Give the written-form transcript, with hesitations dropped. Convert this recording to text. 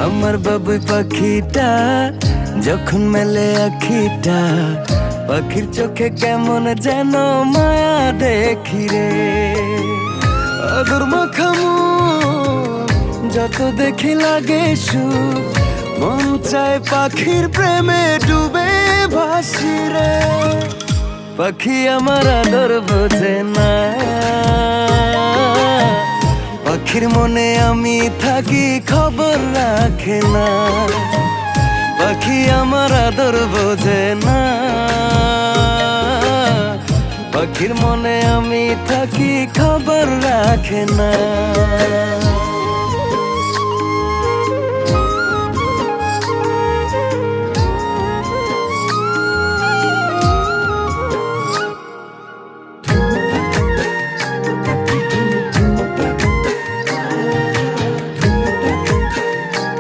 আমার বাবুই পাখিটা যখন মেলে আখিটা, পাখির চোখে কেমন যেন মায়া দেখি রে। আদর মাখামু যত দেখি লাগে সুখ, মন চায় পাখির প্রেমে ডুবে ভাসি রে। পাখি আমার আদর বোঝে না, পাখির মনে আমি থাকি খবর রাখে না। পাখি আমার আদর বোঝে না, পাখির মনে আমি থাকি খবর রাখে না।